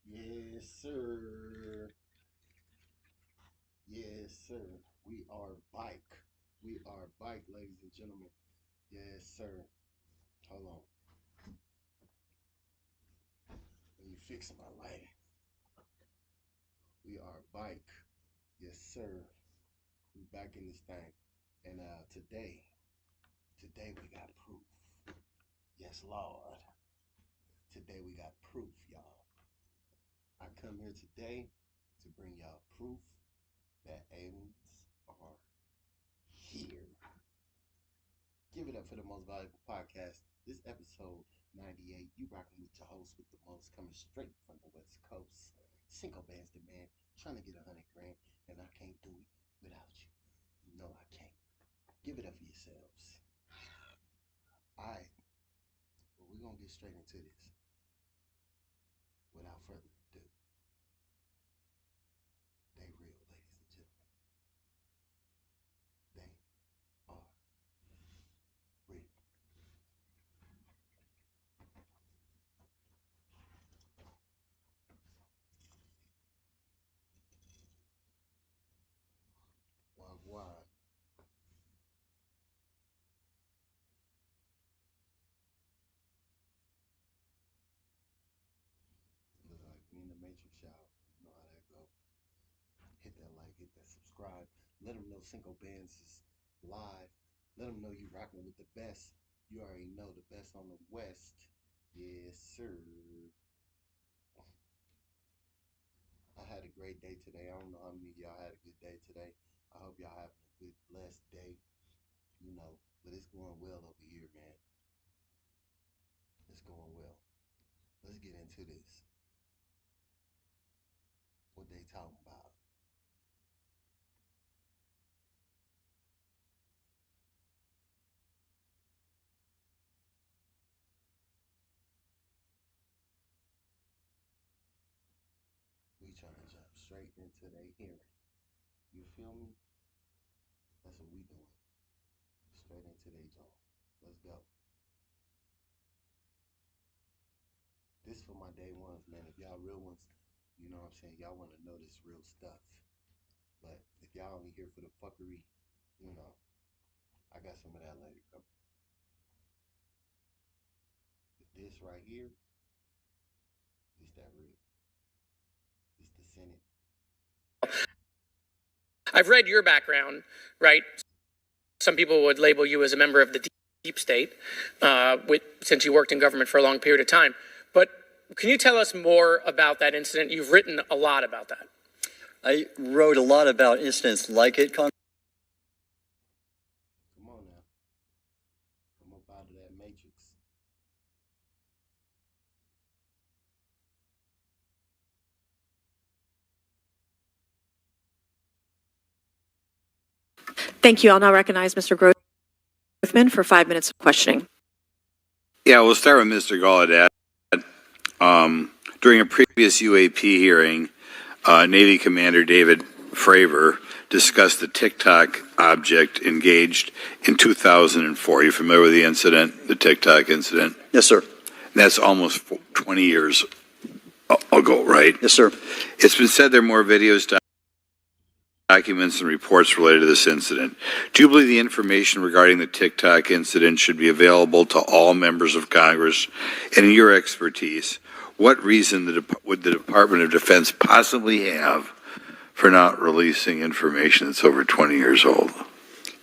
Yes, sir. Yes, sir. We are bike. We are bike, ladies and gentlemen. Yes, sir. Hold on. Let me fix my lighting. We are bike. Yes, sir. We back in this thing. And today we got proof. Yes, Lord. Today we got proof, y'all. I come here today to bring y'all proof that aliens are here. Give it up for the most valuable podcast. This episode 98. You rocking with your host with the most, coming straight from the West Coast. Single bands demand, trying to get 100 grand, and I can't do it without you. No, I can't. Give it up for yourselves. Alright, well, we're gonna get straight into this. Without further ado, they real, ladies and gentlemen. They are real. Wagwan. Look like we in the Matrix, y'all. You know how that go. Hit that like, hit that subscribe. Let them know Cinco Bands is live. Let them know you rocking with the best. You already know the best on the West. Yes, sir. I had a great day today. I don't know how many of y'all had a good day today. I hope y'all having a good, blessed day. You know, but it's going well over here, man. It's going well. Let's get into this. What they talking about? We trying to jump straight into their hearing. You feel me? That's what we doing. Straight into their jaw. Let's go. This for my day ones, man. If y'all real ones, you know what I'm saying? Y'all want to know this real stuff. But if y'all only here for the fuckery, you know, I got some of that later. But this right here is that real. It's the Senate. I've read your background, right? Some people would label you as a member of the deep state, since you worked in government for a long period of time. But can you tell us more about that incident? You've written a lot about that. I wrote a lot about incidents like it. Come on now. Come up out of that matrix. Thank you. I'll now recognize Mr. Grothman for 5 minutes of questioning. Yeah, we'll start with Mr. Gallaudet. During a previous UAP hearing, Navy Commander David Fravor discussed the TikTok object engaged in 2004. Are you familiar with the incident, the TikTok incident? Yes, sir. And that's almost 20 years ago, right? Yes, sir. It's been said there are more videos, documents, and reports related to this incident. Do you believe the information regarding the TikTok incident should be available to all members of Congress? And in your expertise, what reason would the Department of Defense possibly have for not releasing information that's over 20 years old?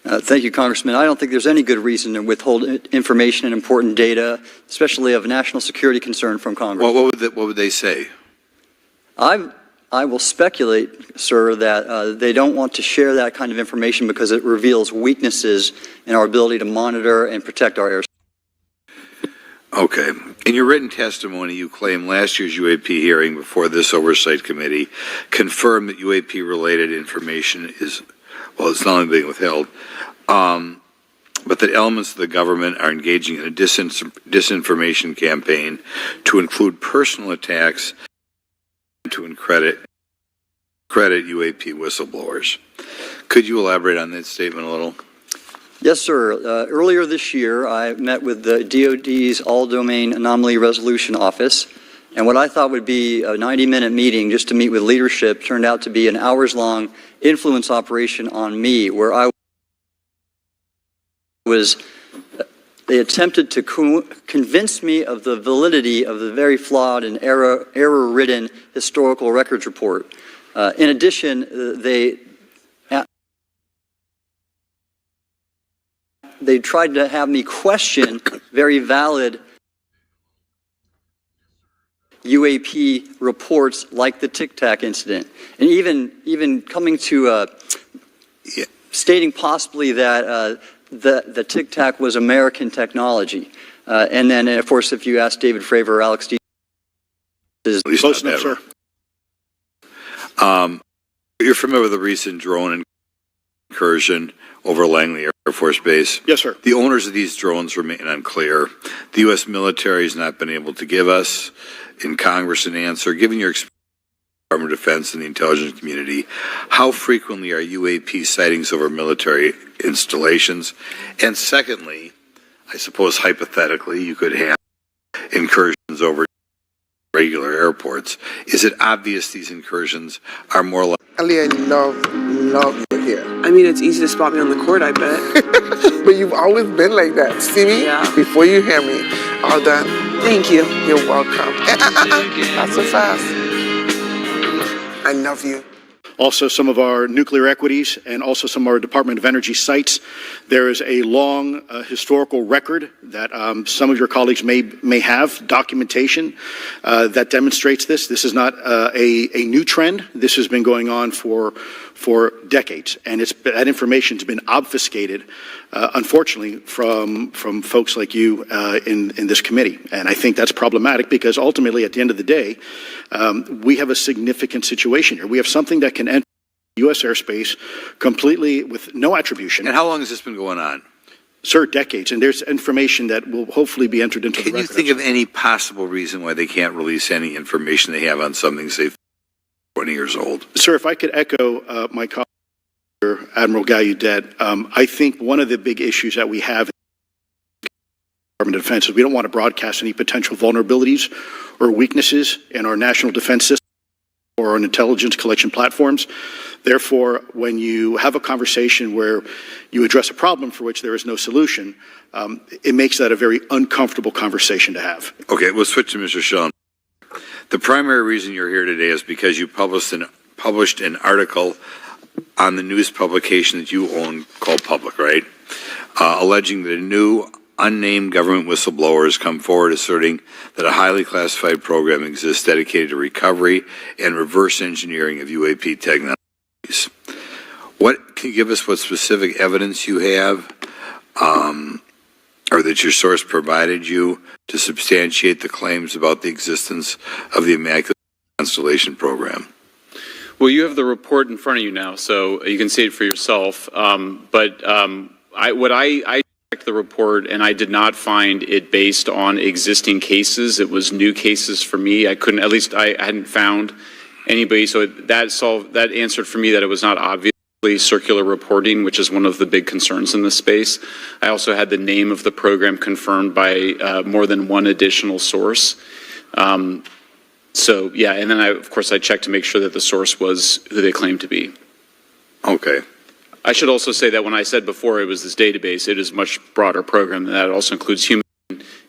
Thank you, Congressman. I don't think there's any good reason to withhold information and important data, especially of national security concern, from Congress. Well, what would they say? I will speculate, sir, that they don't want to share that kind of information because it reveals weaknesses in our ability to monitor and protect our airspace. Okay. In your written testimony, you claim last year's UAP hearing before this Oversight Committee confirmed that UAP-related information is, well, it's not only being withheld, but that elements of the government are engaging in a disinformation campaign to include personal attacks to credit UAP whistleblowers. Could you elaborate on that statement a little? Yes, sir. Earlier this year, I met with the DoD's All-Domain Anomaly Resolution Office, and what I thought would be a 90-minute meeting just to meet with leadership turned out to be an hours-long influence operation on me, where I was, they attempted to convince me of the validity of the very flawed and error-ridden historical records report. In addition, they tried to have me question very valid UAP reports like the Tic Tac incident, and even coming to stating possibly that the Tic Tac was American technology. And then, of course, if you ask David Fravor or Alex D. Close enough, sir. You're familiar with the recent drone incursion over Langley Air Force Base? Yes, sir. The owners of these drones remain unclear. The U.S. military has not been able to give us in Congress an answer. Given your experience in the Department of Defense and the intelligence community, how frequently are UAP sightings over military installations? And secondly, I suppose hypothetically you could have incursions over regular airports. Is it obvious these incursions are more like... Ali, I love you here. I mean, it's easy to spot me on the court, I bet. But you've always been like that. See me? Yeah. Before you hear me. All done. Thank you. You're welcome. Not so fast. I love you. Also, some of our nuclear equities and also some of our Department of Energy sites. There is a long historical record that some of your colleagues may have, documentation that demonstrates this. This is not a new trend. This has been going on for decades, and that information has been obfuscated, unfortunately, from folks like you in this committee. And I think that's problematic because ultimately, at the end of the day, we have a significant situation here. We have something that can enter U.S. airspace completely with no attribution. And how long has this been going on? Sir, decades. And there's information that will hopefully be entered into the record. Can you think of any possible reason why they can't release any information they have on something, say, 20 years old? Sir, if I could echo my colleague, Admiral Gallaudet, I think one of the big issues that we have in the Department of Defense is we don't want to broadcast any potential vulnerabilities or weaknesses in our national defense system or on intelligence collection platforms. Therefore, when you have a conversation where you address a problem for which there is no solution, it makes that a very uncomfortable conversation to have. Okay, we'll switch to Mr. Schoen. The primary reason you're here today is because you published an article on the news publication that you own called Public, right? Alleging that a new unnamed government whistleblower has come forward asserting that a highly classified program exists dedicated to recovery and reverse engineering of UAP technologies. Can you give us what specific evidence you have or that your source provided you to substantiate the claims about the existence of the Immaculate Constellation program? Well, you have the report in front of you now, so you can see it for yourself. I checked the report, and I did not find it based on existing cases. It was new cases for me. I hadn't found anybody. So that answered for me that it was not obviously circular reporting, which is one of the big concerns in this space. I also had the name of the program confirmed by more than one additional source. So yeah, and then of course I checked to make sure that the source was who they claimed to be. Okay. I should also say that when I said before it was this database, it is a much broader program than that. It also includes human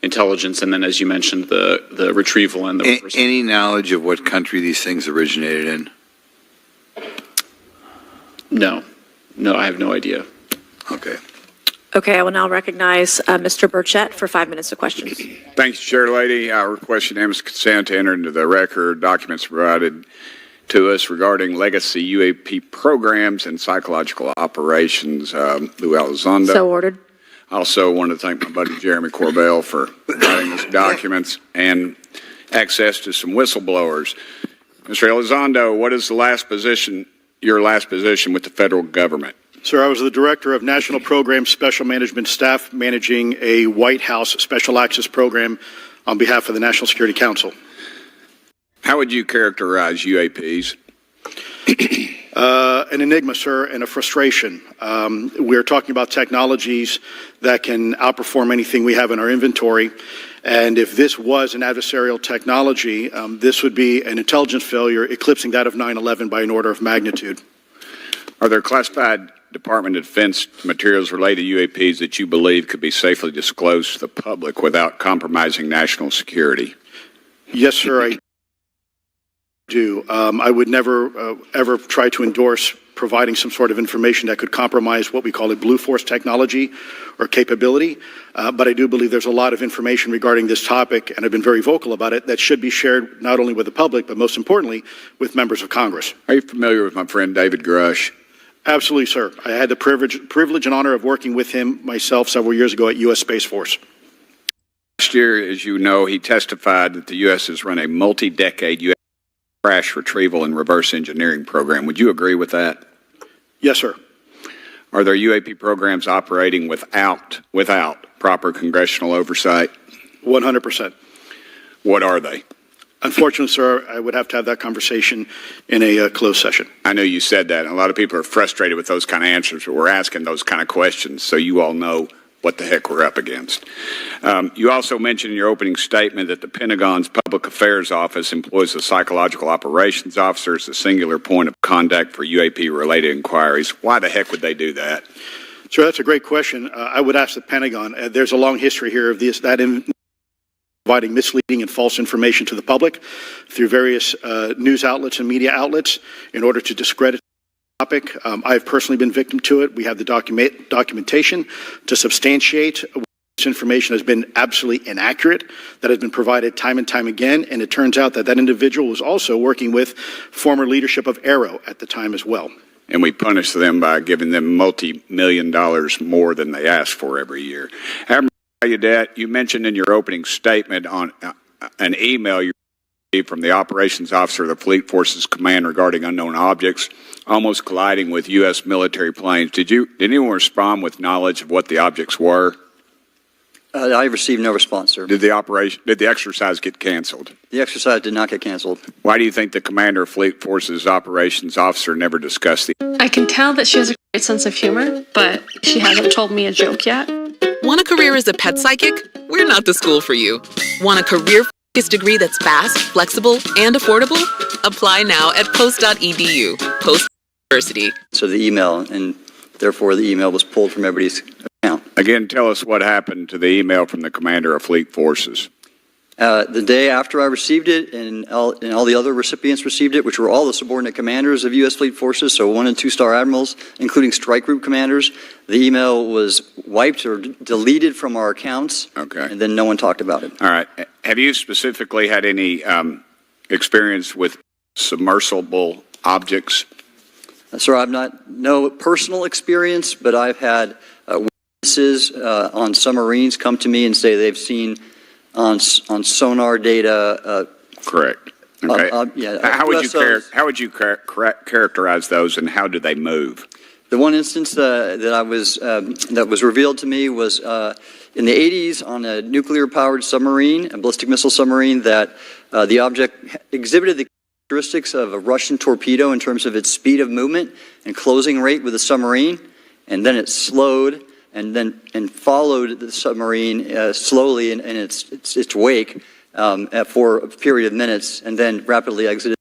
intelligence, and then as you mentioned, the retrieval and the... Any knowledge of what country these things originated in? No, I have no idea. Okay. Okay, I will now recognize Mr. Burchett for 5 minutes of questions. Thank you, Chair Lady. I request unanimous consent to enter into the record documents provided to us regarding legacy UAP programs and psychological operations. Lou Elizondo. So ordered. I also want to thank my buddy Jeremy Corbell for providing us documents and access to some whistleblowers. Mr. Elizondo, what is your last position with the federal government? Sir, I was the Director of National Program Special Management Staff managing a White House Special Access Program on behalf of the National Security Council. How would you characterize UAPs? An enigma, sir, and a frustration. We're talking about technologies that can outperform anything we have in our inventory. And if this was an adversarial technology, this would be an intelligence failure eclipsing that of 9/11 by an order of magnitude. Are there classified Department of Defense materials related to UAPs that you believe could be safely disclosed to the public without compromising national security? Yes, sir, I do. I would never, ever try to endorse providing some sort of information that could compromise what we call a blue force technology or capability. But I do believe there's a lot of information regarding this topic, and I've been very vocal about it, that should be shared not only with the public, but most importantly, with members of Congress. Are you familiar with my friend David Grush? Absolutely, sir. I had the privilege and honor of working with him myself several years ago at U.S. Space Force. Last year, as you know, he testified that the U.S. has run a multi-decade U.S. crash retrieval and reverse engineering program. Would you agree with that? Yes, sir. Are there UAP programs operating without proper congressional oversight? 100%. What are they? Unfortunately, sir, I would have to have that conversation in a closed session. I know you said that, and a lot of people are frustrated with those kind of answers, but we're asking those kind of questions so you all know what the heck we're up against. You also mentioned in your opening statement that the Pentagon's Public Affairs Office employs a psychological operations officer as the singular point of contact for UAP-related inquiries. Why the heck would they do that? Sir, that's a great question. I would ask the Pentagon. There's a long history here of providing misleading and false information to the public through various news outlets and media outlets in order to discredit the topic. I've personally been victim to it. We have the documentation to substantiate this information has been absolutely inaccurate, that has been provided time and time again, and it turns out that that individual was also working with former leadership of Aero at the time as well. And we punish them by giving them multi-million dollars more than they ask for every year. Admiral Gallaudet, you mentioned in your opening statement on an email you received from the operations officer of the Fleet Forces Command regarding unknown objects almost colliding with U.S. military planes. Did anyone respond with knowledge of what the objects were? I received no response, sir. Did the exercise get canceled? The exercise did not get canceled. Why do you think the commander of Fleet Forces operations officer never discussed the... I can tell that she has a great sense of humor, but she hasn't told me a joke yet. Want a career as a pet psychic? We're not the school for you. Want a career-focused degree that's fast, flexible, and affordable? Apply now at post.edu. Post University. So the email, and therefore the email was pulled from everybody's account. Again, tell us what happened to the email from the commander of Fleet Forces. The day after I received it, and all the other recipients received it, which were all the subordinate commanders of U.S. Fleet Forces, so 1- and 2-star admirals, including strike group commanders, the email was wiped or deleted from our accounts, okay, and then no one talked about it. All right. Have you specifically had any experience with submersible objects? Sir, I've no personal experience, but I've had witnesses on submarines come to me and say they've seen on sonar data. Correct. Okay. Yeah. How would you characterize those, and how do they move? The one instance that was revealed to me was in the 80s on a nuclear-powered submarine, a ballistic missile submarine, that the object exhibited the characteristics of a Russian torpedo in terms of its speed of movement and closing rate with the submarine, and then it slowed and followed the submarine slowly in its wake for a period of minutes, and then rapidly exited.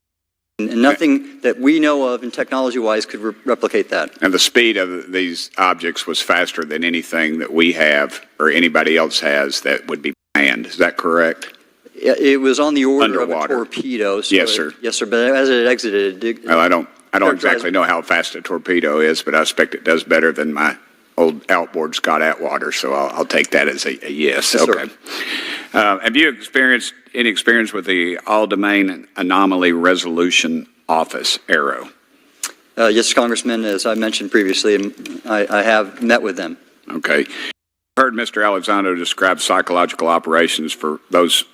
And nothing that we know of, and technology-wise, could replicate that. And the speed of these objects was faster than anything that we have or anybody else has that would be manned. Is that correct? It was on the order Underwater. of a torpedo. So yes, sir. Yes, sir. But as it exited, well, I don't exactly know how fast a torpedo is, but I expect it does better than my old outboard Scott Atwater, so I'll take that as a yes. Yes, okay. Have you experienced any experience with the All-Domain Anomaly Resolution Office, Aero? Yes, Congressman, as I mentioned previously, I have met with them. Okay. I heard Mr. Elizondo describe psychological operations for those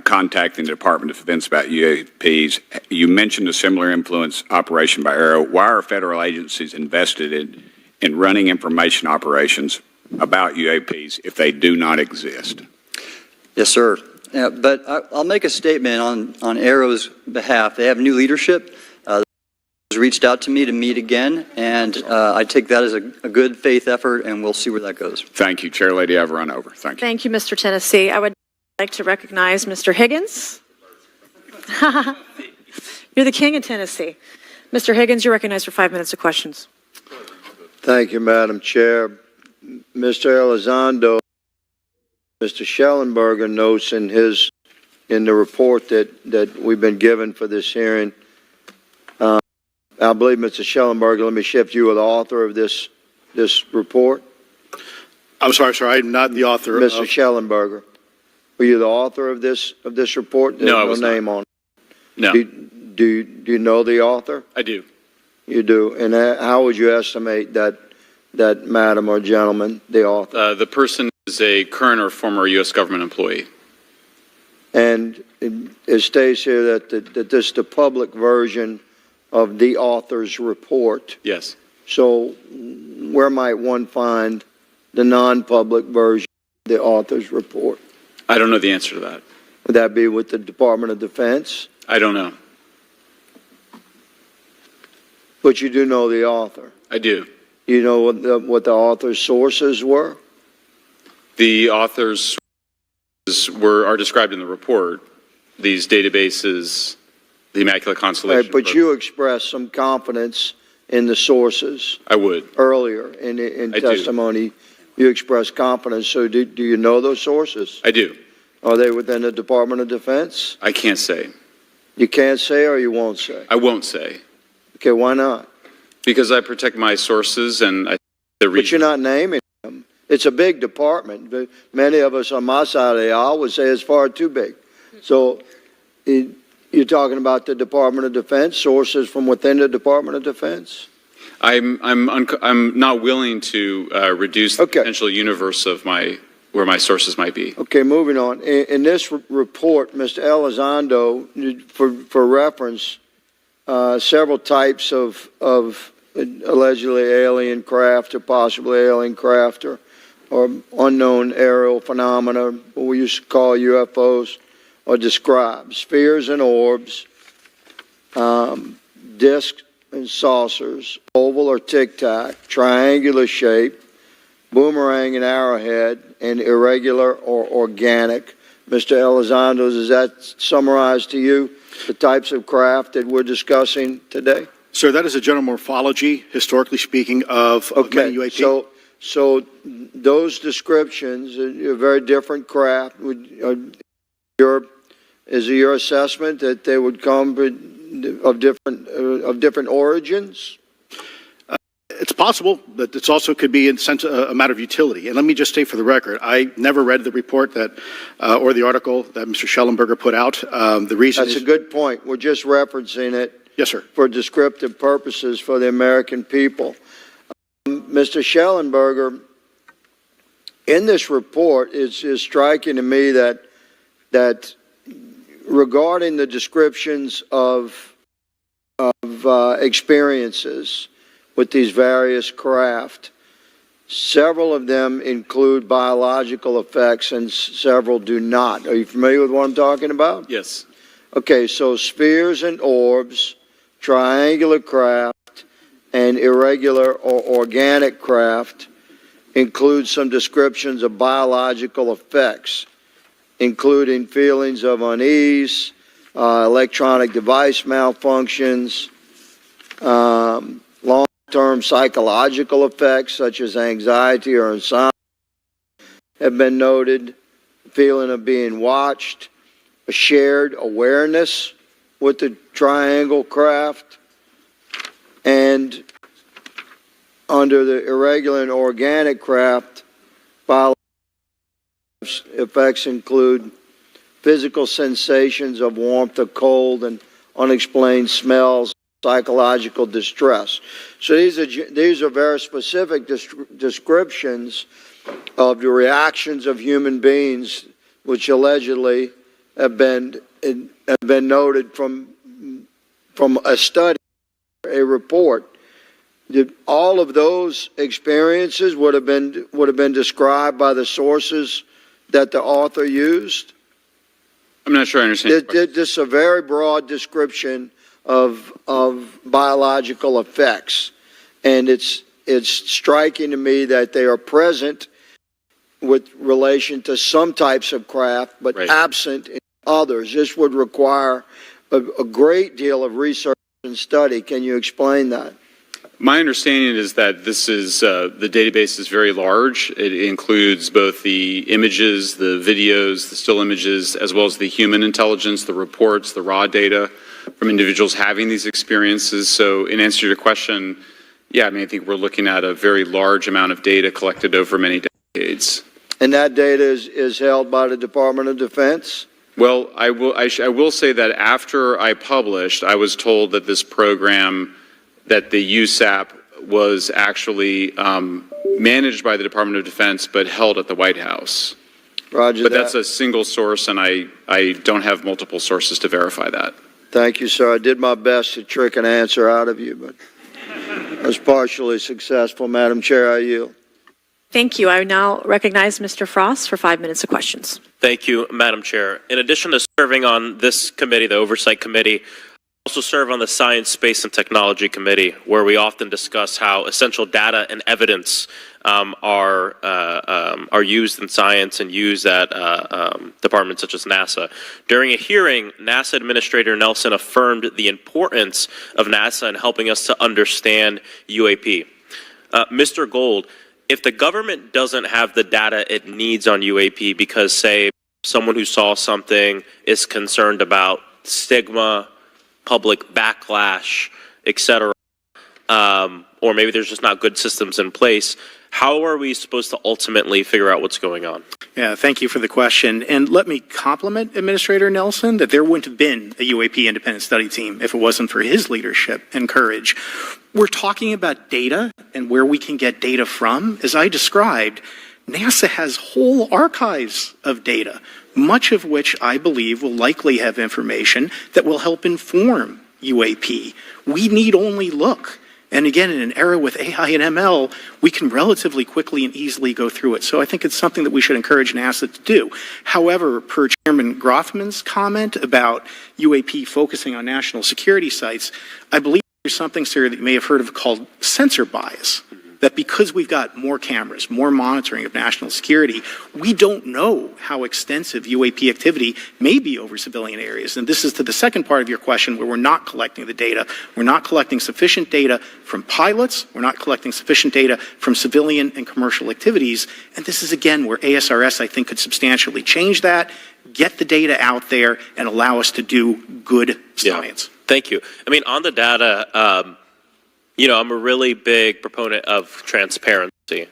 contacting the Department of Defense about UAPs. You mentioned a similar influence operation by Aero. Why are federal agencies invested in running information operations about UAPs if they do not exist? Yes, sir. But I'll make a statement on Aero's behalf. They have new leadership. Was has reached out to me to meet again, and I take that as a good faith effort, and we'll see where that goes. Thank you, Chair Lady. I've run over. Thank you. Thank you, Mr. Tennessee. I would like to recognize Mr. Higgins. You're the king of Tennessee. Mr. Higgins, you're recognized for 5 minutes of questions. Thank you, Madam Chair. Mr. Elizondo, Mr. Schellenberger notes in the report that we've been given for this hearing. I believe, Mr. Schellenberger, let me shift you, the author of this report. I'm sorry, sir. I'm not the author. Mr. Schellenberger, were you the author of this report? No, I was no name not. on it. No. Do you know the author? I do. You do. And how would you estimate that madam or gentleman, the author? The person is a current or former U.S. government employee. And it states here that this is the public version of the author's report. Yes. So where might one find the non-public version of the author's report? I don't know the answer to that. Would that be with the Department of Defense? I don't know. But you do know the author. I do. You know what the author's sources were? The authors are described in the report. These databases, the Immaculate Constellation. Right, but you expressed some confidence in the sources. I would. Earlier in testimony, you expressed confidence. So do you know those sources? I do. Are they within the Department of Defense? I can't say. You can't say or you won't say? I won't say. Okay, why not? Because I protect my sources and But you're not naming them. It's a big department. But many of us on my side of the aisle would say it's far too big. So you're talking about the Department of Defense, sources from within the Department of Defense? I'm not willing to reduce the potential universe of where my sources might be. Okay, moving on. In this report, Mr. Elizondo, for reference, several types of allegedly alien craft or possibly alien craft or unknown aerial phenomena, what we used to call UFOs, are described. Spheres and orbs, discs and saucers, oval or tic-tac, triangular shape, boomerang and arrowhead, and irregular or organic. Mr. Elizondo, does that summarize to you the types of craft that we're discussing today? Sir, that is a general morphology, historically speaking, of many UAP. So those descriptions are very different craft. Is it your assessment that they would come of different origins? It's possible, but it also could be in sense a matter of utility. And let me just state for the record, I never read the report or the article that Mr. Schellenberger put out. The reason That's a good point. We're just referencing it. Yes, sir. For descriptive purposes for the American people. Mr. Schellenberger, in this report, it's striking to me that regarding the descriptions of experiences with these various craft, several of them include biological effects and several do not. Are you familiar with what I'm talking about? Yes. Okay, so spheres and orbs, triangular craft, and irregular or organic craft include some descriptions of biological effects, including feelings of unease, electronic device malfunctions, long-term psychological effects such as anxiety or insomnia have been noted, feeling of being watched, a shared awareness with the triangle craft, and under the irregular and organic craft, biological effects include physical sensations of warmth or cold and unexplained smells, psychological distress. So these are very specific descriptions of the reactions of human beings, which allegedly have been noted from a study, a report. All of those experiences would have been described by the sources that the author used. I'm not sure I understand. This is a very broad description of biological effects. And it's striking to me that they are present with relation to some types of craft, but absent in others. This would require a great deal of research and study. Can you explain that? My understanding is that this is, the database is very large. It includes both the images, the videos, the still images, as well as the human intelligence, the reports, the raw data from individuals having these experiences. So in answer to your question, yeah, I mean, I think we're looking at a very large amount of data collected over many decades. And that data is held by the Department of Defense? Well, I will say that after I published, I was told that this program, that the USAP was actually managed by the Department of Defense, but held at the White House. Roger but that. That's a single source, and I don't have multiple sources to verify that. Thank you, sir. I did my best to trick an answer out of you, but I was partially successful. Madam Chair, I yield. Thank you. I now recognize Mr. Frost for 5 minutes of questions. Thank you, Madam Chair. In addition to serving on this committee, the Oversight Committee, I also serve on the Science, Space, and Technology Committee, where we often discuss how essential data and evidence are used in science and used at departments such as NASA. During a hearing, NASA Administrator Nelson affirmed the importance of NASA in helping us to understand UAP. Mr. Gold, if the government doesn't have the data it needs on UAP because, say, someone who saw something is concerned about stigma, public backlash, etc., or maybe there's just not good systems in place, how are we supposed to ultimately figure out what's going on? Yeah, thank you for the question. And let me compliment Administrator Nelson that there wouldn't have been a UAP independent study team if it wasn't for his leadership and courage. We're talking about data and where we can get data from. As I described, NASA has whole archives of data, much of which I believe will likely have information that will help inform UAP. We need only look. And again, in an era with AI and ML, we can relatively quickly and easily go through it. So I think it's something that we should encourage NASA to do. However, per Chairman Groffman's comment about UAP focusing on national security sites, I believe there's something, sir, that you may have heard of called sensor bias. That because we've got more cameras, more monitoring of national security, we don't know how extensive UAP activity may be over civilian areas. And this is to the second part of your question where we're not collecting the data. We're not collecting sufficient data from pilots. We're not collecting sufficient data from civilian and commercial activities. And this is, again, where ASRS, I think, could substantially change that, get the data out there, and allow us to do good science. Yeah. Thank you. I mean, on the data, you know, I'm a really big proponent of transparency.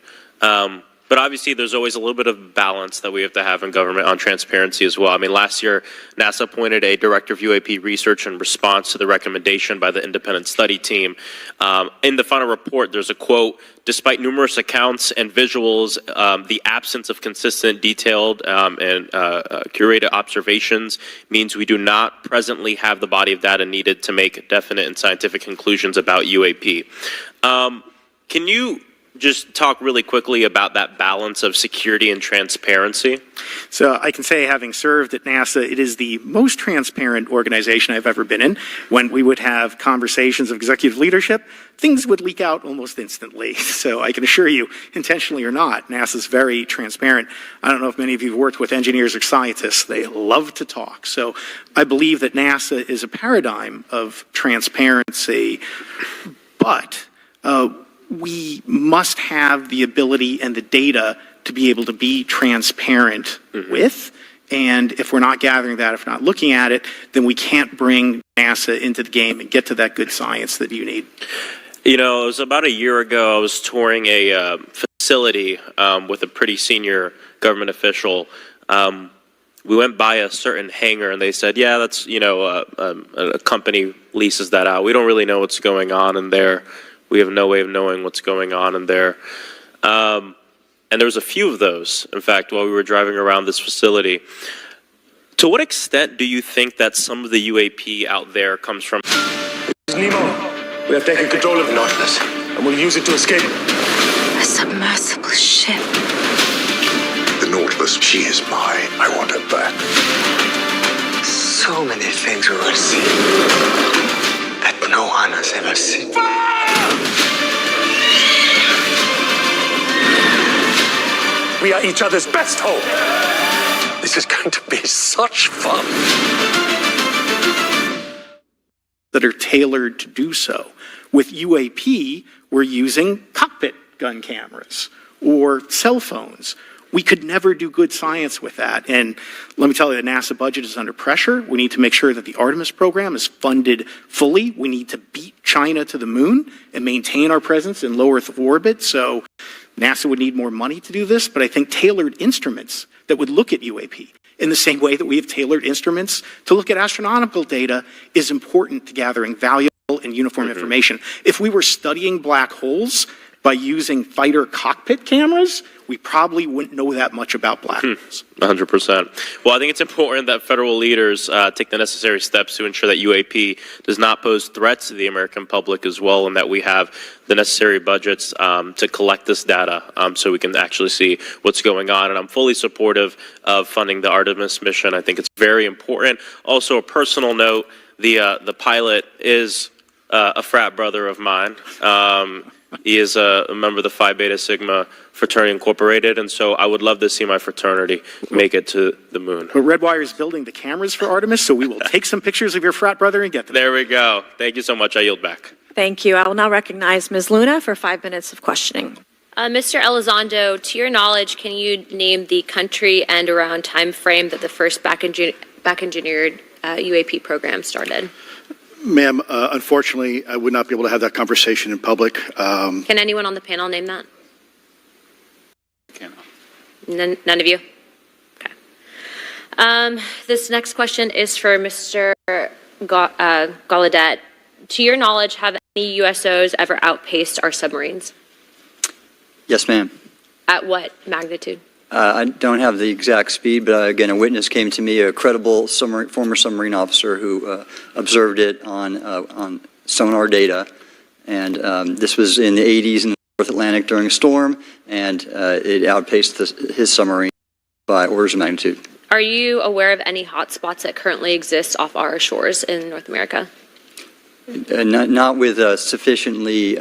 But obviously, there's always a little bit of balance that we have to have in government on transparency as well. I mean, last year, NASA appointed a director of UAP research in response to the recommendation by the independent study team. In the final report, there's a quote, "Despite numerous accounts and visuals, the absence of consistent, detailed, and curated observations means we do not presently have the body of data needed to make definite and scientific conclusions about UAP." Can you just talk really quickly about that balance of security and transparency? So I can say, having served at NASA, it is the most transparent organization I've ever been in. When we would have conversations of executive leadership, things would leak out almost instantly. So I can assure you, intentionally or not, NASA's very transparent. I don't know if many of you have worked with engineers or scientists. They love to talk. So I believe that NASA is a paradigm of transparency, but we must have the ability and the data to be able to be transparent with. And if we're not gathering that, if we're not looking at it, then we can't bring NASA into the game and get to that good science that you need. You know, it was about a year ago, I was touring a facility with a pretty senior government official. We went by a certain hangar and they said, yeah, that's, you know, a company leases that out. We don't really know what's going on in there. We have no way of knowing what's going on in there. And there was a few of those, in fact, while we were driving around this facility. To what extent do you think that some of the UAP out there comes from? Nemo, we have taken control of the Nautilus, and we'll use it to escape. A submersible ship. The Nautilus, she is mine. I want her back. So many things we will see. no one has ever seen. We are each other's best hope. This is going to be such fun. That are tailored to do so. With UAP, we're using cockpit gun cameras or cell phones. We could never do good science with that. And let me tell you, the NASA budget is under pressure. We need to make sure that the Artemis program is funded fully. We need to beat China to the moon and maintain our presence in low Earth orbit. So NASA would need more money to do this, but I think tailored instruments that would look at UAP in the same way that we have tailored instruments to look at astronomical data is important to gathering valuable and uniform information. If we were studying black holes by using fighter cockpit cameras, we probably wouldn't know that much about black holes. 100%. Well, I think it's important that federal leaders take the necessary steps to ensure that UAP does not pose threats to the American public as well, and that we have the necessary budgets to collect this data so we can actually see what's going on. And I'm fully supportive of funding the Artemis mission. I think it's very important. Also, a personal note, the pilot is a frat brother of mine. He is a member of the Phi Beta Sigma Fraternity Incorporated, and so I would love to see my fraternity make it to the moon. But Redwire is building the cameras for Artemis, so we will take some pictures of your frat brother and get them. There we go. Thank you so much. I yield back. Thank you. I will now recognize Ms. Luna for 5 minutes of questioning. Mr. Elizondo, to your knowledge, can you name the country and around time frame that the first back engineered UAP program started? Ma'am, unfortunately, I would not be able to have that conversation in public. Can anyone on the panel name that? None of you? Okay. This next question is for Mr. Gallaudet. To your knowledge, have any USOs ever outpaced our submarines? Yes, ma'am. At what magnitude? I don't have the exact speed, but again, a witness came to me, a credible former submarine officer who observed it on sonar data, and this was in the 80s in the North Atlantic during a storm, and it outpaced his submarine by orders of magnitude. Are you aware of any hotspots that currently exist off our shores in North America? Not with sufficiently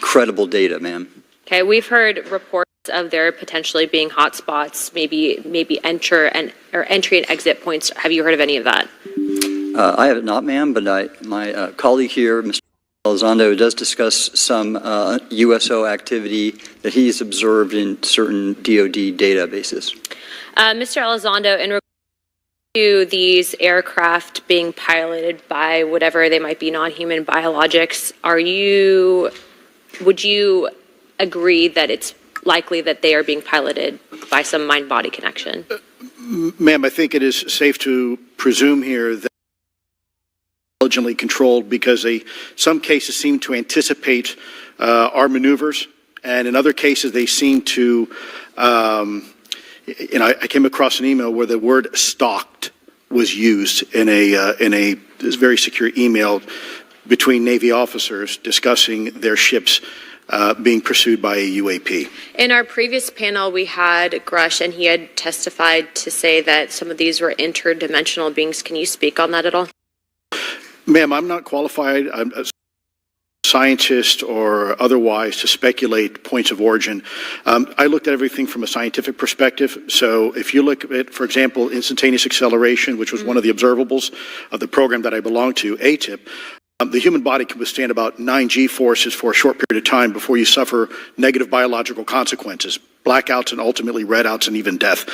credible data, ma'am. Okay, we've heard reports of there potentially being hotspots, maybe entry and exit points. Have you heard of any of that? I have not, ma'am, but my colleague here, Mr. Elizondo, does discuss some USO activity that he's observed in certain DoD databases. Mr. Elizondo, in regard to these aircraft being piloted by whatever they might be, non-human biologics, would you agree that it's likely that they are being piloted by some mind-body connection? Ma'am, I think it is safe to presume here that intelligently controlled, because some cases seem to anticipate our maneuvers, and in other cases they seem to, I came across an email where the word stalked was used in a very secure email between Navy officers discussing their ships being pursued by a UAP. In our previous panel, we had Grush, and he had testified to say that some of these were interdimensional beings. Can you speak on that at all? Ma'am, I'm not qualified. I'm a scientist or otherwise to speculate points of origin. I looked at everything from a scientific perspective. So if you look at, for example, instantaneous acceleration, which was one of the observables of the program that I belong to, ATIP, the human body can withstand about 9 G-forces for a short period of time before you suffer negative biological consequences, blackouts and ultimately redouts and even death.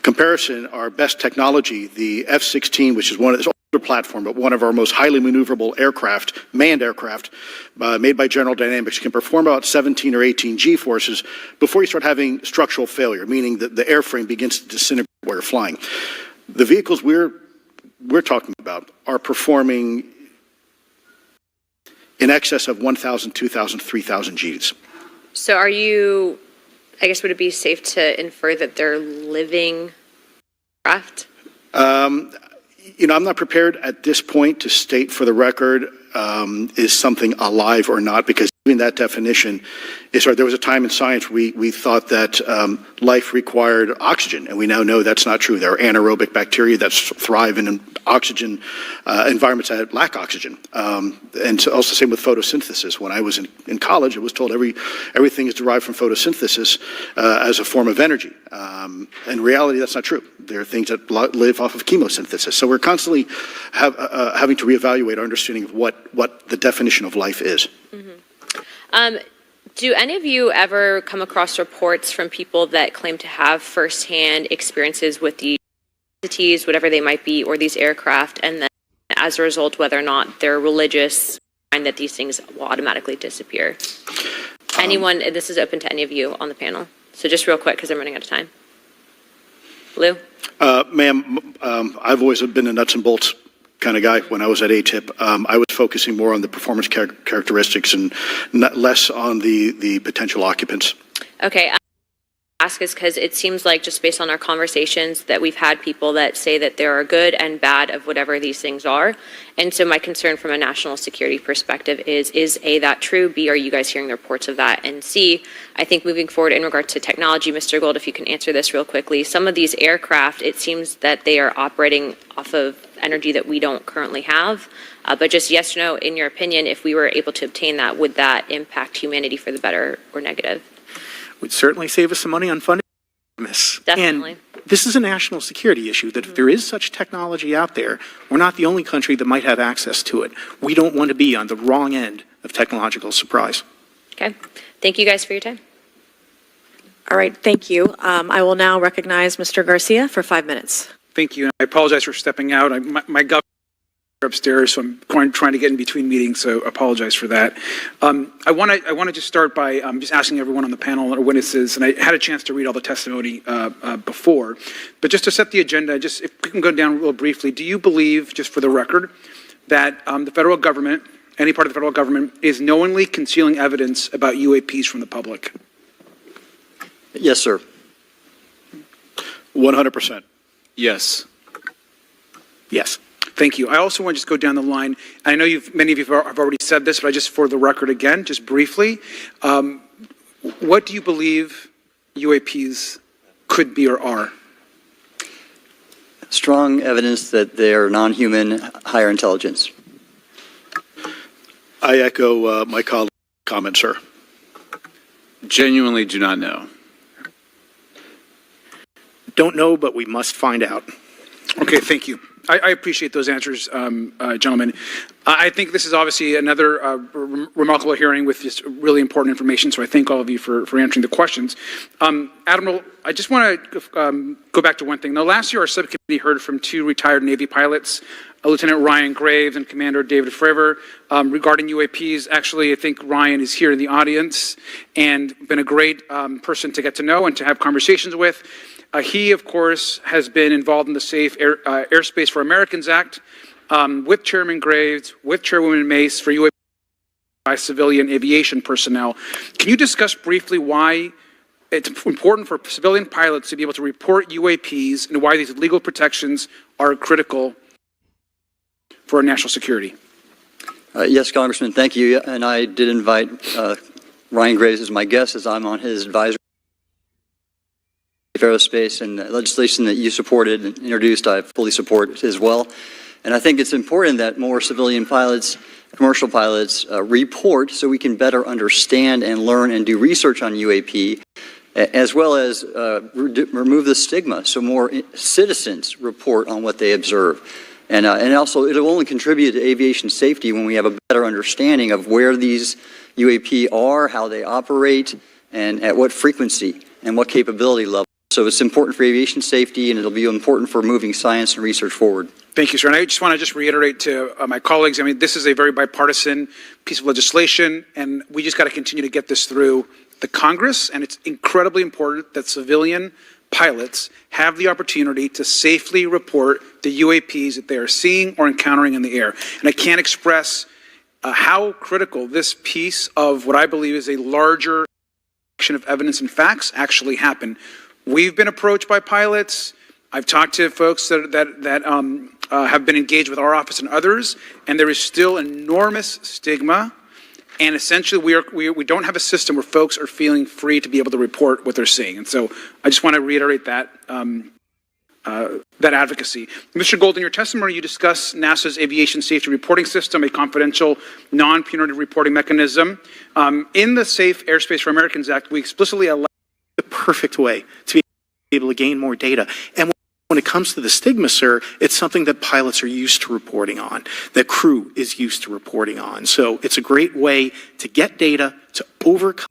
Comparison, our best technology, the F-16, which is one of this older platform, but one of our most highly maneuverable aircraft, manned aircraft, made by General Dynamics, can perform about 17 or 18 G-forces before you start having structural failure, meaning that the airframe begins to disintegrate while you're flying. The vehicles we're talking about are performing in excess of 1,000, 2,000, 3,000 Gs. So would it be safe to infer that they're living craft? I'm not prepared at this point to state for the record is something alive or not, because that definition is there was a time in science we thought that life required oxygen, and we now know that's not true. There are anaerobic bacteria that thrive in oxygen environments that lack oxygen. And so also same with photosynthesis. When I was in college, I was told everything is derived from photosynthesis as a form of energy. In reality, that's not true. There are things that live off of chemosynthesis. So we're constantly having to reevaluate our understanding of what the definition of life is. Do any of you ever come across reports from people that claim to have firsthand experiences with these entities, whatever they might be, or these aircraft, and then as a result, whether or not they're religious, find that these things will automatically disappear? Anyone, this is open to any of you on the panel. So just real quick, because I'm running out of time. Lou? Ma'am, I've always been a nuts and bolts kind of guy. When I was at ATIP, I was focusing more on the performance characteristics and less on the potential occupants. Okay. Ask is because it seems like just based on our conversations that we've had people that say that there are good and bad of whatever these things are. And so my concern from a national security perspective is A, that true? B, are you guys hearing the reports of that? And C, I think moving forward in regard to technology, Mr. Gold, if you can answer this real quickly, some of these aircraft, it seems that they are operating off of energy that we don't currently have. But just yes or no, in your opinion, if we were able to obtain that, would that impact humanity for the better or negative? Would certainly save us some money on funding this. Definitely. And this is a national security issue, that if there is such technology out there, we're not the only country that might have access to it. We don't want to be on the wrong end of technological surprise. Okay. Thank you guys for your time. All right, thank you. I will now recognize Mr. Garcia for 5 minutes. Thank you. I apologize for stepping out. My governor upstairs, so I'm trying to get in between meetings, so apologize for that. I want to just start by just asking everyone on the panel or witnesses, and I had a chance to read all the testimony before, but just to set the agenda, just if we can go down real briefly, do you believe, just for the record, that the federal government, any part of the federal government, is knowingly concealing evidence about UAPs from the public? Yes, sir. 100%. Yes. Yes. Thank you. I also want to just go down the line. I know many of you have already said this, but I just, for the record again, just briefly, what do you believe UAPs could be or are? Strong evidence that they are non-human, higher intelligence. I echo my colleague's comment, sir. Genuinely do not know. Don't know, but we must find out. Okay, thank you. I appreciate those answers, gentlemen. I think this is obviously another remarkable hearing with just really important information, so I thank all of you for answering the questions. Admiral, I just want to go back to one thing. Now, last year, our subcommittee heard from two retired Navy pilots, Lieutenant Ryan Graves and Commander David Fravor, regarding UAPs. Actually, I think Ryan is here in the audience and been a great person to get to know and to have conversations with. He, of course, has been involved in the Safe Airspace for Americans Act with Chairman Graves, with Chairwoman Mace for UAP by civilian aviation personnel. Can you discuss briefly why it's important for civilian pilots to be able to report UAPs and why these legal protections are critical for our national security? Yes, Congressman, thank you. And I did invite Ryan Graves as my guest, as I'm on his advisory aerospace, and legislation that you supported and introduced, I fully support as well. And I think it's important that more civilian pilots, commercial pilots, report so we can better understand and learn and do research on UAP, as well as remove the stigma so more citizens report on what they observe. And also, it'll only contribute to aviation safety when we have a better understanding of where these UAP are, how they operate, and at what frequency and what capability level. So it's important for aviation safety, and it'll be important for moving science and research forward. Thank you, sir. And I just want to reiterate to my colleagues, I mean, this is a very bipartisan piece of legislation, and we just got to continue to get this through the Congress, and it's incredibly important that civilian pilots have the opportunity to safely report the UAPs that they are seeing or encountering in the air. And I can't express how critical this piece of what I believe is a larger collection of evidence and facts actually happen. We've been approached by pilots. I've talked to folks that have been engaged with our office and others, and there is still enormous stigma And essentially, we don't have a system where folks are feeling free to be able to report what they're seeing. And so I just want to reiterate that. That advocacy. Mr. Gold, in your testimony, you discuss NASA's aviation safety reporting system, a confidential, non-punitive reporting mechanism. In the Safe Airspace for Americans Act, we explicitly allow The perfect way to be able to gain more data. And when it comes to the stigma, sir, it's something that pilots are used to reporting on, that crew is used to reporting on. So it's a great way to get data to overcome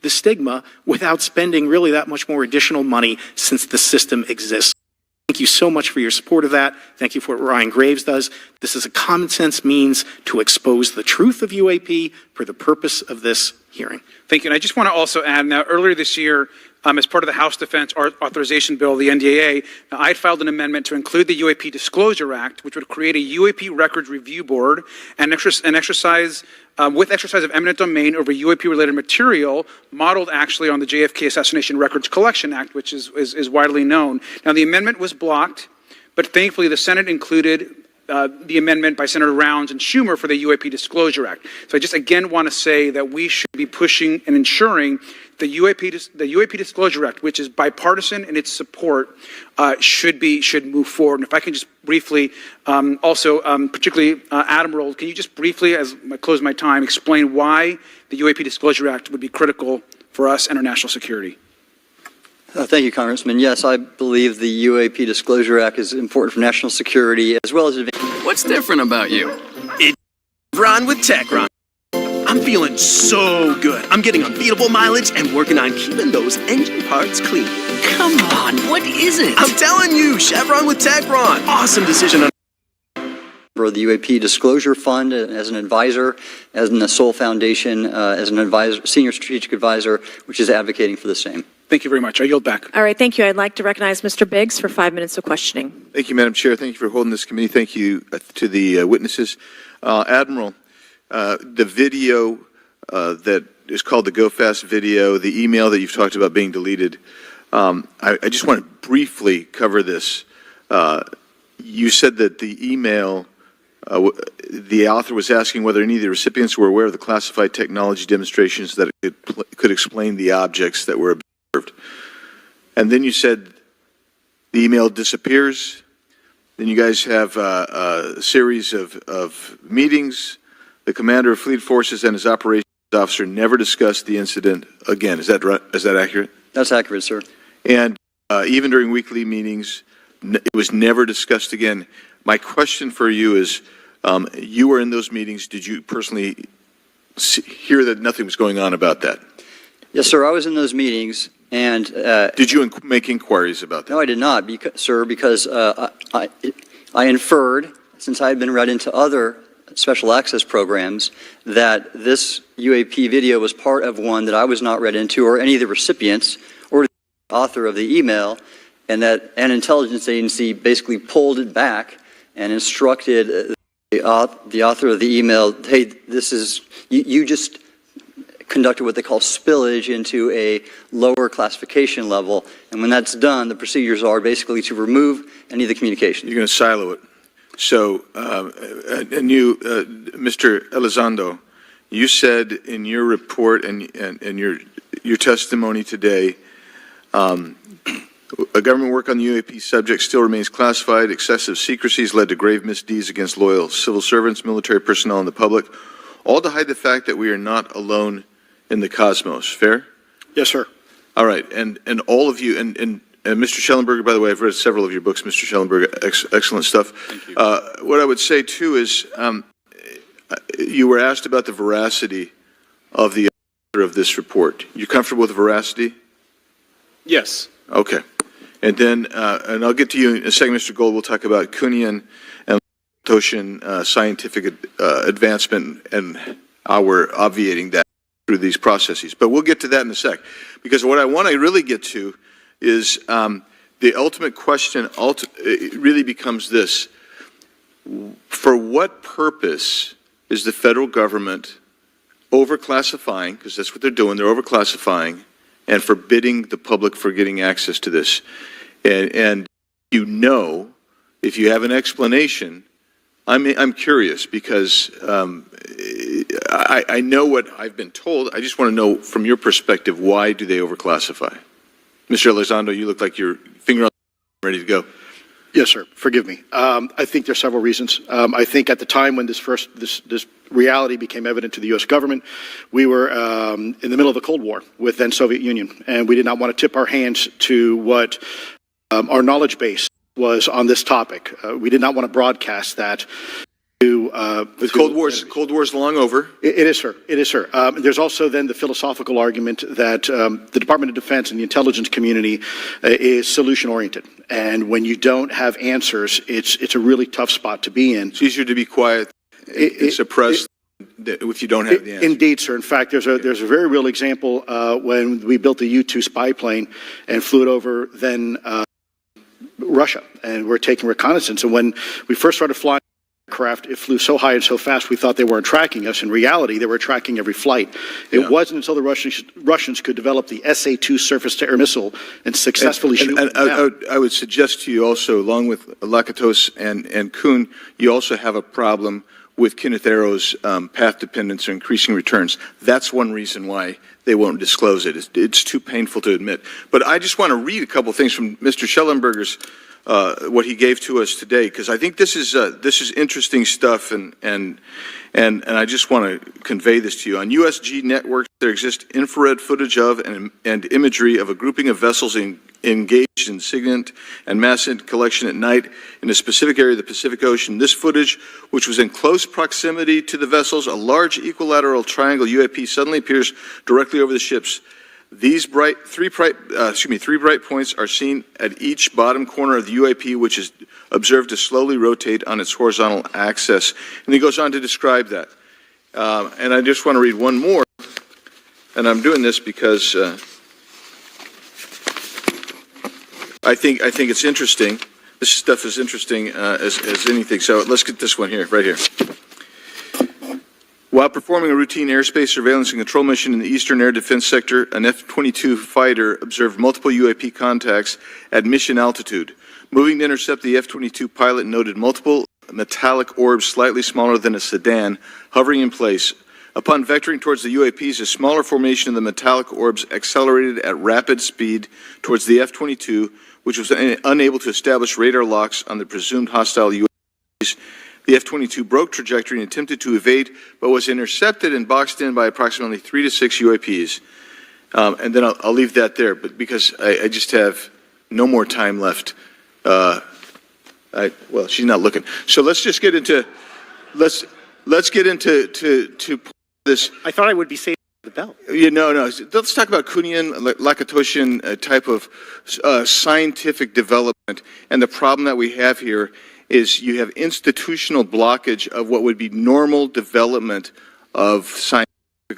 the stigma without spending really that much more additional money since the system exists. Thank you so much for your support of that. Thank you for what Ryan Graves does. This is a common sense means to expose the truth of UAP for the purpose of this hearing. Thank you. And I just want to also add, now, earlier this year, as part of the House Defense Authorization Bill, the NDAA, I had filed an amendment to include the UAP Disclosure Act, which would create a UAP Records Review Board and exercise of eminent domain over UAP-related material, modeled actually on the JFK Assassination Records Collection Act, which is widely known. Now, the amendment was blocked, but thankfully the Senate included the amendment by Senator Rounds and Schumer for the UAP Disclosure Act. So I just again want to say that we should be pushing and ensuring the UAP Disclosure Act, which is bipartisan in its support, should move forward. And if I can just briefly, particularly Admiral, can you just briefly, as I close my time, explain why the UAP Disclosure Act would be critical for us and our national security? Thank you, Congressman. Yes, I believe the UAP Disclosure Act is important for national security as well as What's different about you? It's Ron with TechRon. I'm feeling so good. I'm getting unbeatable mileage and working on keeping those engine parts clean. Come on, what is it? I'm telling you, Chevron with TechRon. Awesome decision. For the UAP Disclosure Fund as an advisor, as in the Soul Foundation as an advisor, senior strategic advisor, which is advocating for the same. Thank you very much. I yield back. All right, thank you. I'd like to recognize Mr. Biggs for 5 minutes of questioning. Thank you, Madam Chair. Thank you for holding this committee. Thank you to the witnesses. Admiral, the video that is called the Go Fast video, the email that you've talked about being deleted, I just want to briefly cover this. You said that the email, the author was asking whether any of the recipients were aware of the classified technology demonstrations that could explain the objects that were observed. And then you said the email disappears. Then you guys have a series of meetings. The commander of fleet forces and his operations officer never discussed the incident again. Is that right? Is that accurate? That's accurate, sir. And even during weekly meetings, it was never discussed again. My question for you is, you were in those meetings. Did you personally hear that nothing was going on about that? Yes, sir. I was in those meetings. And did you make inquiries about that? No, I did not, sir, because I inferred, since I had been read into other special access programs, that this UAP video was part of one that I was not read into, or any of the recipients, or the author of the email, and that an intelligence agency basically pulled it back and instructed the author of the email, hey, this is, you just conducted what they call spillage into a lower classification level, and when that's done, the procedures are basically to remove any of the communication. You're going to silo it. So, and you, Mr. Elizondo, you said in your report and your testimony today, a government work on the UAP subject still remains classified. Excessive secrecies led to grave misdeeds against loyal civil servants, military personnel, and the public, all to hide the fact that we are not alone in the cosmos. Fair? Yes, sir. All right. And all of you, and Mr. Schellenberger, by the way, I've read several of your books, Mr. Schellenberger, excellent stuff. Thank you. What I would say, too, is you were asked about the veracity of the author of this report. You comfortable with the veracity? Yes. Okay. And then, and I'll get to you in a second, Mr. Gold. We'll talk about Kuhnian and Toshin scientific advancement and how we're obviating that through these processes. But we'll get to that in a sec. Because what I want to really get to is the ultimate question it really becomes this. For what purpose is the federal government overclassifying, because that's what they're doing, they're overclassifying, and forbidding the public for getting access to this? And you know, if you have an explanation, I'm curious, because I know what I've been told. I just want to know from your perspective, why do they overclassify? Mr. Elizondo, you look like your finger on ready to go. Yes, sir. Forgive me. I think there's several reasons. I think at the time when this reality became evident to the U.S. government, we were in the middle of the Cold War with then Soviet Union, and we did not want to tip our hands to what our knowledge base was on this topic. We did not want to broadcast that. The Cold War's long over. It is, sir. It is, sir. There's also then the philosophical argument that the Department of Defense and the intelligence community is solution-oriented. And when you don't have answers, it's a really tough spot to be in. It's easier to be quiet and suppressed if you don't have the answer. Indeed, sir. In fact, there's a very real example when we built the U-2 spy plane and flew it over then Russia, and we're taking reconnaissance. And when we first started flying craft, it flew so high and so fast we thought they weren't tracking us. In reality, they were tracking every flight. It wasn't until the Russians could develop the SA-2 surface-to-air missile and successfully shoot them down. I would suggest to you also, along with Lakatos and Kuhn, you also have a problem with Kenneth Arrow's path dependence or increasing returns. That's one reason why they won't disclose it. It's too painful to admit. But I just want to read a couple things from Mr. Schellenberger's what he gave to us today, because I think this is interesting stuff, and I just want to convey this to you. On USG networks, there exists infrared footage of and imagery of a grouping of vessels engaged in SIGINT and mass collection at night in a specific area of the Pacific Ocean. This footage, which was in close proximity to the vessels, a large equilateral triangle UAP suddenly appears directly over the ships. These three bright points are seen at each bottom corner of the UAP, which is observed to slowly rotate on its horizontal axis. And he goes on to describe that. And I just want to read one more. And I'm doing this because I think it's interesting. This stuff is interesting as anything. So let's get this one here, right here. While performing a routine airspace surveillance and control mission in the Eastern Air Defense Sector, an F-22 fighter observed multiple UAP contacts at mission altitude. Moving to intercept the F-22 pilot noted multiple metallic orbs slightly smaller than a sedan hovering in place. Upon vectoring towards the UAPs, a smaller formation of the metallic orbs accelerated at rapid speed towards the F-22, which was unable to establish radar locks on the presumed hostile UAPs. The F-22 broke trajectory and attempted to evade, but was intercepted and boxed in by approximately 3 to 6 UAPs. And then I'll leave that there, but because I just have no more time left. Well, she's not looking. So let's just get into let's get into this. I thought I would be saving the bell. No. Let's talk about Kuhnian, Lakatoshian type of scientific development, and the problem that we have here is you have institutional blockage of what would be normal development of scientific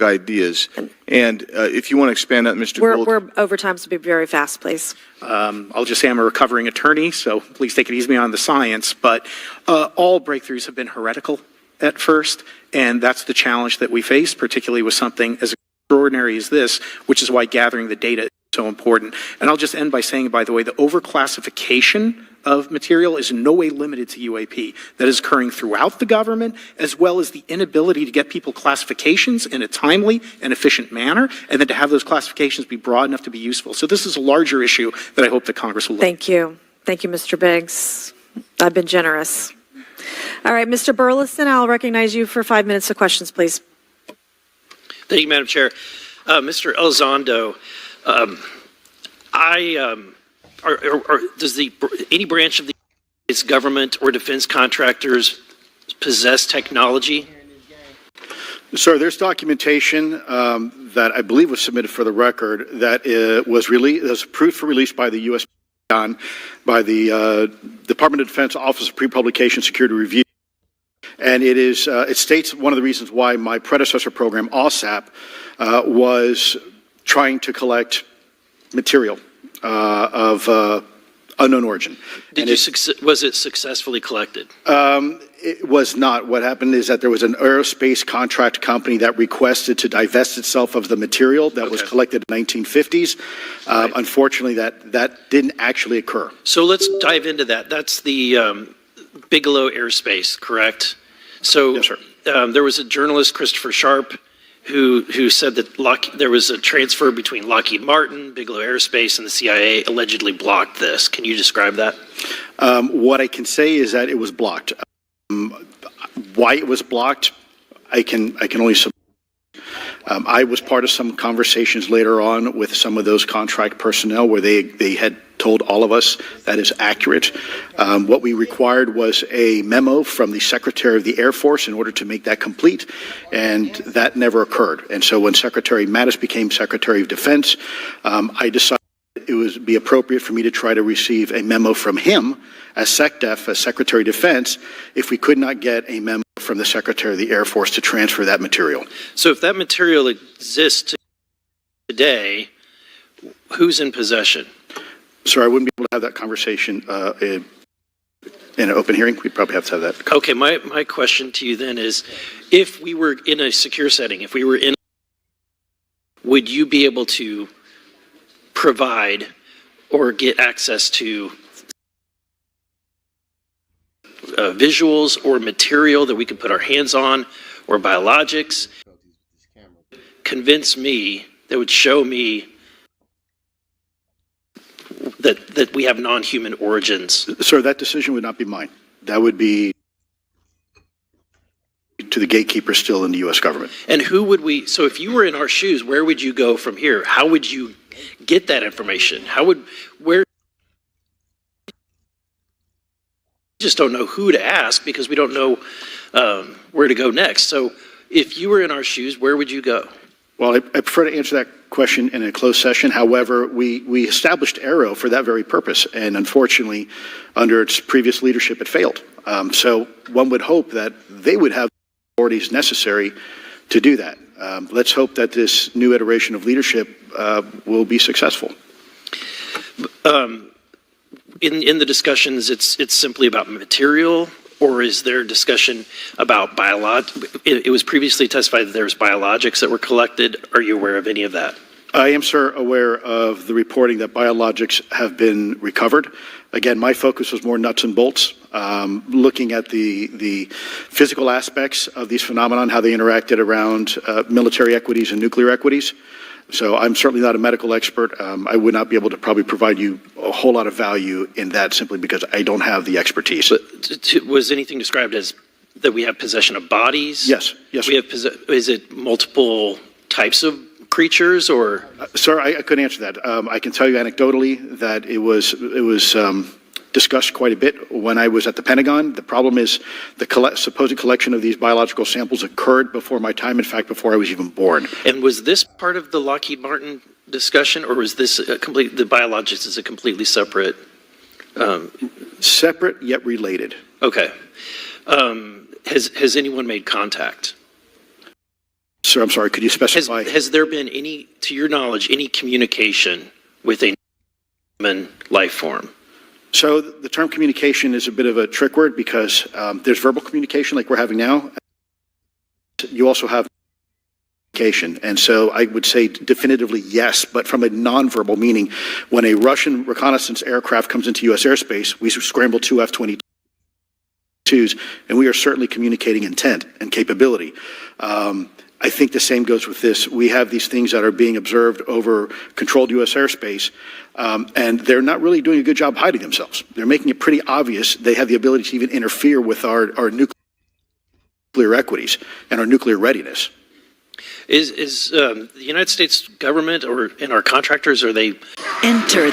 ideas. And if you want to expand that, Mr. Gold. We're over time, so be very fast, please. I'll just say I'm a recovering attorney, so please take it easy on the science. But all breakthroughs have been heretical at first, and that's the challenge that we face, particularly with something as extraordinary as this, which is why gathering the data is so important. And I'll just end by saying, by the way, the overclassification of material is in no way limited to UAP. That is occurring throughout the government, as well as the inability to get people classifications in a timely and efficient manner, and then to have those classifications be broad enough to be useful. So this is a larger issue that I hope that Congress will look at. Thank you. Thank you, Mr. Biggs. I've been generous. All right, Mr. Burleson, I'll recognize you for 5 minutes of questions, please. Thank you, Madam Chair. Mr. Elizondo, does any branch of the United States government or defense contractors possess technology? Sir, there's documentation that I believe was submitted for the record that was approved for release by the U.S. by the Department of Defense Office of Pre-Publication Security Review. And it states one of the reasons why my predecessor program, OSAP, was trying to collect material of unknown origin. Was it successfully collected? It was not. What happened is that there was an aerospace contract company that requested to divest itself of the material that was collected in the 1950s. Right. Unfortunately, that didn't actually occur. So let's dive into that. That's the Bigelow Airspace, correct? So yes, sir. there was a journalist, Christopher Sharp, who said that there was a transfer between Lockheed Martin, Bigelow Aerospace, and the CIA allegedly blocked this. Can you describe that? What I can say is that it was blocked. Why it was blocked, I can only. I was part of some conversations later on with some of those contract personnel where they had told all of us that is accurate. What we required was a memo from the Secretary of the Air Force in order to make that complete, and that never occurred. And so when Secretary Mattis became Secretary of Defense, I decided it would be appropriate for me to try to receive a memo from him as SecDef, as Secretary of Defense, if we could not get a memo from the Secretary of the Air Force to transfer that material. So if that material exists today, who's in possession? Sir, I wouldn't be able to have that conversation in an open hearing. We'd probably have to have that. Okay, my question to you then is, if we were in a secure setting, if we were in, would you be able to provide or get access to visuals or material that we could put our hands on, or biologics, convince me, that would show me that we have non-human origins? Sir, that decision would not be mine. That would be to the gatekeeper still in the U.S. government. And who would we, so if you were in our shoes, where would you go from here? How would you get that information? Where? Just don't know who to ask because we don't know where to go next. So if you were in our shoes, where would you go? Well, I prefer to answer that question in a closed session. However, we established Aero for that very purpose, and unfortunately, under its previous leadership, it failed. So one would hope that they would have the authorities necessary to do that. Let's hope that this new iteration of leadership will be successful. In the discussions, it's simply about material, or is there discussion about it was previously testified that there was biologics that were collected. Are you aware of any of that? I am, sir, aware of the reporting that biologics have been recovered. Again, my focus was more nuts and bolts, looking at the physical aspects of these phenomenon, how they interacted around military equities and nuclear equities. So I'm certainly not a medical expert. I would not be able to probably provide you a whole lot of value in that simply because I don't have the expertise. But was anything described as that we have possession of bodies? Yes, yes. We have is it multiple types of creatures, or? Sir, I couldn't answer that. I can tell you anecdotally that it was discussed quite a bit when I was at the Pentagon. The problem is the supposed collection of these biological samples occurred before my time, in fact, before I was even born. And was this part of the Lockheed Martin discussion, or was this the biologics is a completely separate? Separate yet related. Okay. Has anyone made contact? Sir, I'm sorry, could you specify? Has there been any, to your knowledge, any communication with a human life form? So the term communication is a bit of a trick word because there's verbal communication like we're having now. You also have communication. And so I would say definitively yes, but from a nonverbal meaning, when a Russian reconnaissance aircraft comes into U.S. airspace, we scramble two F-22s, and we are certainly communicating intent and capability. I think the same goes with this. We have these things that are being observed over controlled U.S. airspace, and they're not really doing a good job hiding themselves. They're making it pretty obvious they have the ability to even interfere with our nuclear equities and our nuclear readiness. Is the United States government and our contractors, are they? Enter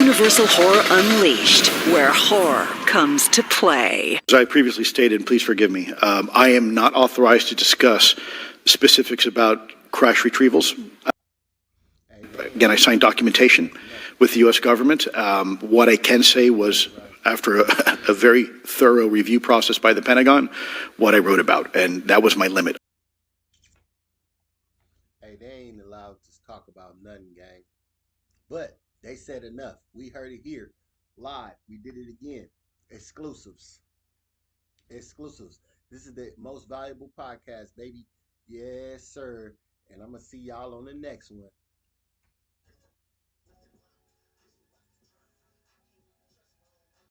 Universal Horror Unleashed, where horror comes to play. As I previously stated, and please forgive me, I am not authorized to discuss specifics about crash retrievals. Again, I signed documentation with the U.S. government. What I can say was, after a very thorough review process by the Pentagon, what I wrote about, and that was my limit. Hey, they ain't allowed to talk about nothing, gang. But they said enough. We heard it here. Live. We did it again. Exclusives. Exclusives. This is the most valuable podcast, baby. Yes, sir. And I'm going to see y'all on the next one.